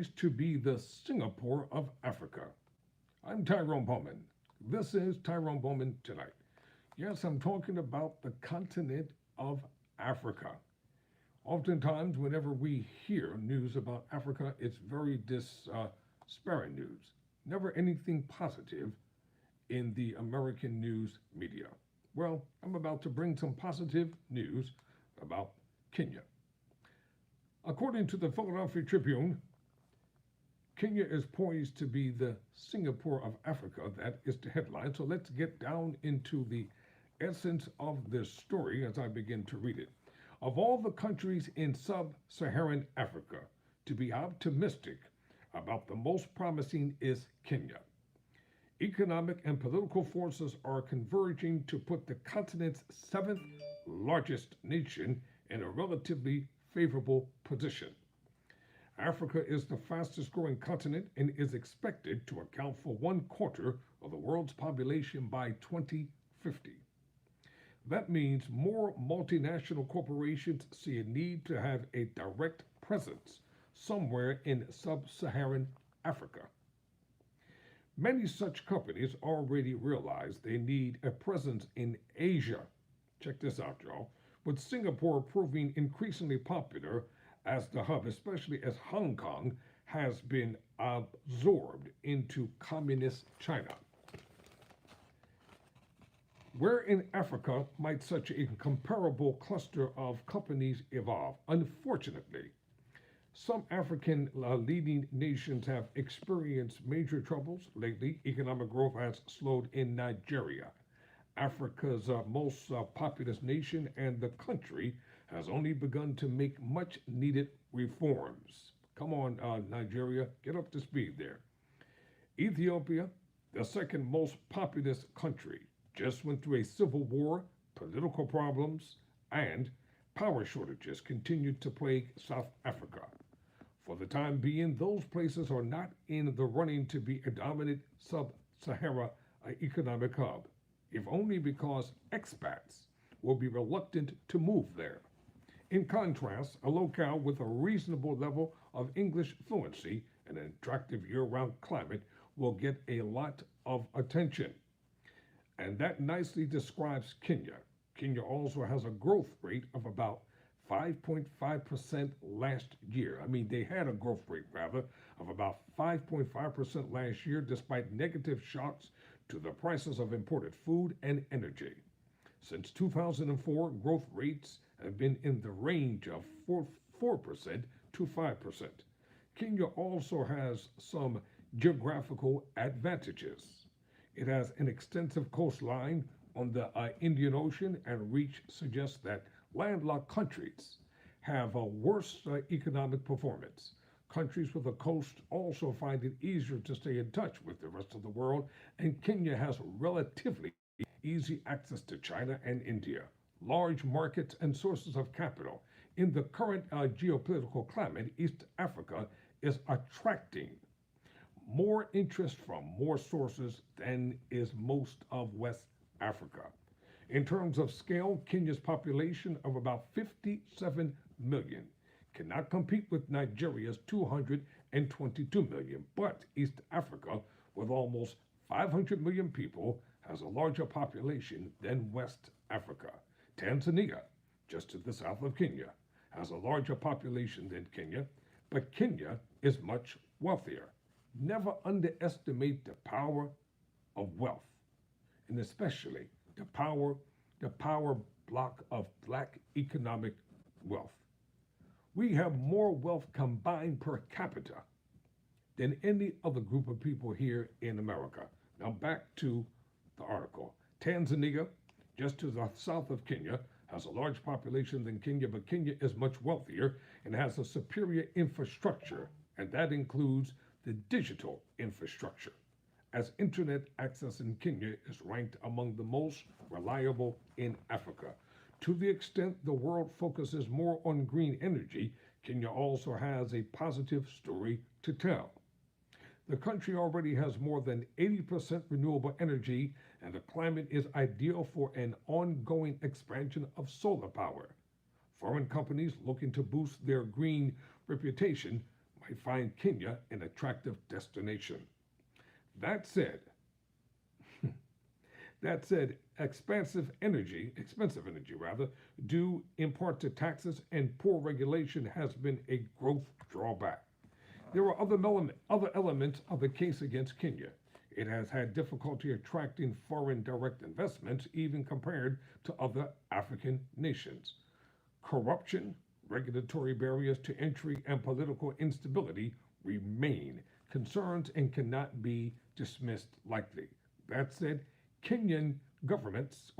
poised to be the Singapore of Africa. I'm Tyrone Bowman. This is Tyrone Bowman Tonight. Yes, I'm talking about the continent of Africa. Oftentimes, whenever we hear news about Africa, it's very disparate news. Never anything positive in the American news media. Well, I'm about to bring some positive news about Kenya. According to the Philadelphia Tribune, Kenya is poised to be the Singapore of Africa. That is the headline. So let's get down into the essence of this story as I begin to read it. Of all the countries in sub-Saharan Africa, to be optimistic about the most promising is Kenya. Economic and political forces are converging to put the continent's seventh largest nation in a relatively favorable position. Africa is the fastest growing continent and is expected to account for 1/4 of the world's population by 2050. That means more multinational corporations see a need to have a direct presence somewhere in sub-Saharan Africa. Many such companies already realize they need a presence in Asia. Check this out, y'all. With Singapore proving increasingly popular as the hub, especially as Hong Kong has been absorbed into communist China. Where in Africa might such a comparable cluster of companies evolve? Unfortunately, some African leading nations have experienced major troubles lately. Economic growth has slowed in Nigeria, Africa's most populous nation, and the country has only begun to make much needed reforms. Come on, Nigeria, get up to speed there. Ethiopia, the second most populous country, just went through a civil war, political problems, and power shortages continued to plague South Africa. For the time being, those places are not in the running to be a dominant sub-Sahara economic hub, if only because expats will be reluctant to move there. In contrast, a locale with a reasonable level of English fluency and an attractive year-round climate will get a lot of attention. And that nicely describes Kenya. Kenya also has a growth rate of about 5.5% last year. They had a growth rate, rather, of about 5.5% last year, despite negative shocks to the prices of imported food and energy. Since 2004, growth rates have been in the range of 4% to 5%. Kenya also has some geographical advantages. It has an extensive coastline on the Indian Ocean, and reach suggests that landlocked countries have a worse economic performance. Countries with a coast also find it easier to stay in touch with the rest of the world, and Kenya has relatively easy access to China and India, large markets and sources of capital. In the current geopolitical climate, East Africa is attracting more interest from more sources than is most of West Africa. In terms of scale, Kenya's population of about 57 million cannot compete with Nigeria's 222 million, but East Africa, with almost 500 million people, has a larger population than West Africa. Tanzania, just to the south of Kenya, has a larger population than Kenya, but Kenya is much wealthier. Never underestimate the power of wealth, and especially the power block of black economic wealth. We have more wealth combined per capita than any other group of people here in America. Now back to the article. Tanzania, just to the south of Kenya, has a large population than Kenya, but Kenya is much wealthier and has a superior infrastructure, and that includes the digital infrastructure, as internet access in Kenya is ranked among the most reliable in Africa. To the extent the world focuses more on green energy, Kenya also has a positive story to tell. The country already has more than 80% renewable energy, and the climate is ideal for an ongoing expansion of solar power. Foreign companies looking to boost their green reputation might find Kenya an attractive destination. That said, that said, expensive energy rather, due in part to taxes and poor regulation has been a growth drawback. There are other elements of the case against Kenya. It has had difficulty attracting foreign direct investments, even compared to other African nations. Corruption, regulatory barriers to entry, and political instability remain concerns and cannot be dismissed lightly. That said, Kenyan governance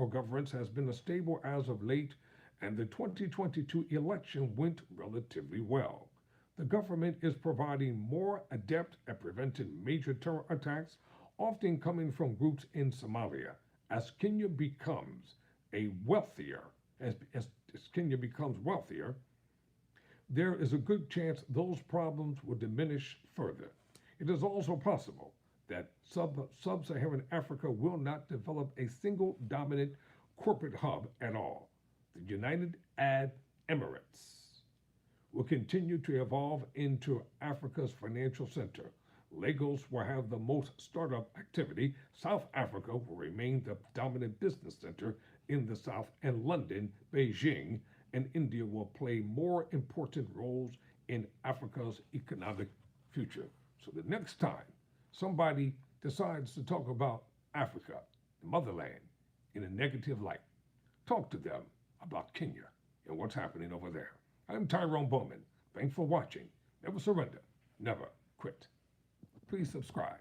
has been stable as of late, and the 2022 election went relatively well. The government is providing more adept at preventing major terror attacks, often coming from groups in Somalia. As Kenya becomes a wealthier, as Kenya becomes wealthier, there is a good chance those problems will diminish further. It is also possible that sub-Saharan Africa will not develop a single dominant corporate hub at all. The United Arab Emirates will continue to evolve into Africa's financial center. Lagos will have the most startup activity. South Africa will remain the dominant business center in the South, and London, Beijing, and India will play more important roles in Africa's economic future. So the next time somebody decides to talk about Africa, the motherland, in a negative light, talk to them about Kenya and what's happening over there. I'm Tyrone Bowman. Thanks for watching. Never surrender. Never quit. Please subscribe.